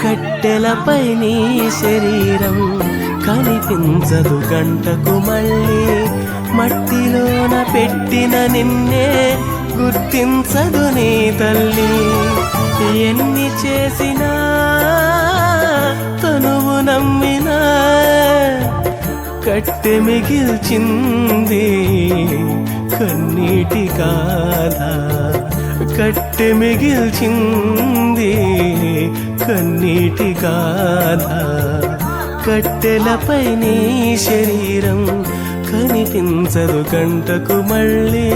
కట్టెలపై నీ శరీరం కనిపించదు గంటకు మళ్ళీ, మట్టిలోన పెట్టిన నిన్నే గుర్తించదు నీ తల్లి. ఎన్ని చేసినా తనువు నమ్మినా కట్టె మిగిల్చింది కన్నీటి గాథ, కట్టె మిగిల్చింది కన్నీటి గాథ. కట్టెలపై నీ శరీరం కనిపించదు గంటకు మళ్ళీ.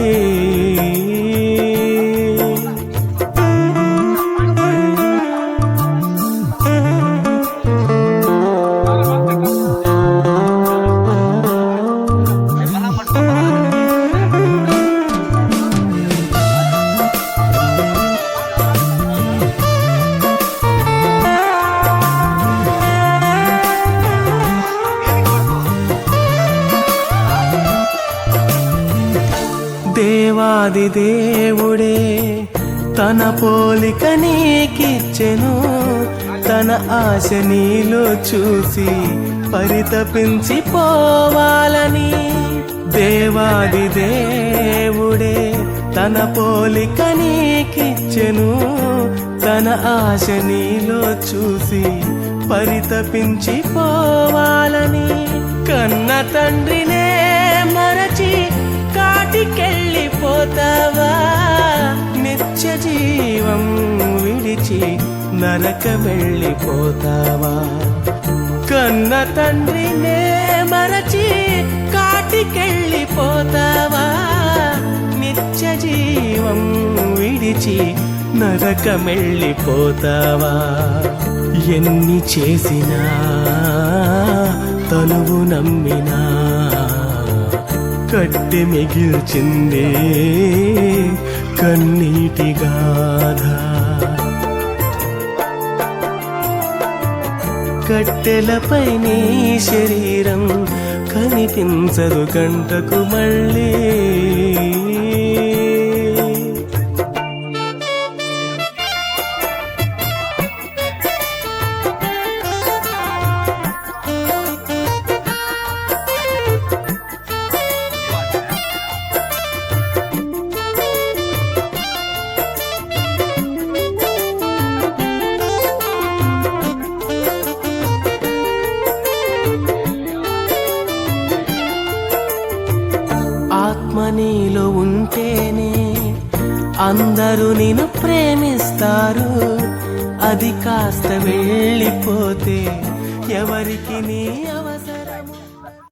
దేవాది దేవుడే తన పోలిక నీకిచ్చెను, తన ఆశ నీలో చూసి పరితపించి పోవాలని. దేవాది దేవుడే తన పోలిక నీకిచ్చెను, తన ఆశ నీలో చూసి పరితపించి పోవాలని. కన్న తండ్రినే మరచి కాటికెళ్ళిపోతావా, నిత్య జీవం విడిచి నరకమెళ్ళిపోతావా. కన్న తండ్రినే మరచి కాటికెళ్ళిపోతావా, నిత్య జీవం విడిచి నరకమెళ్ళిపోతావా. ఎన్ని చేసినా తనువు నమ్మినా కట్టె మిగిల్చిందే కన్నీటి గాథ. కట్టెలపై నీ శరీరం కనిపించదు గంటకు మళ్ళీ. ఆత్మ నీలో ఉంటేనే అందరూ నిన్ను ప్రేమిస్తారు, అది కాస్త వెళ్ళిపోతే ఎవరికి నీ అవసరము.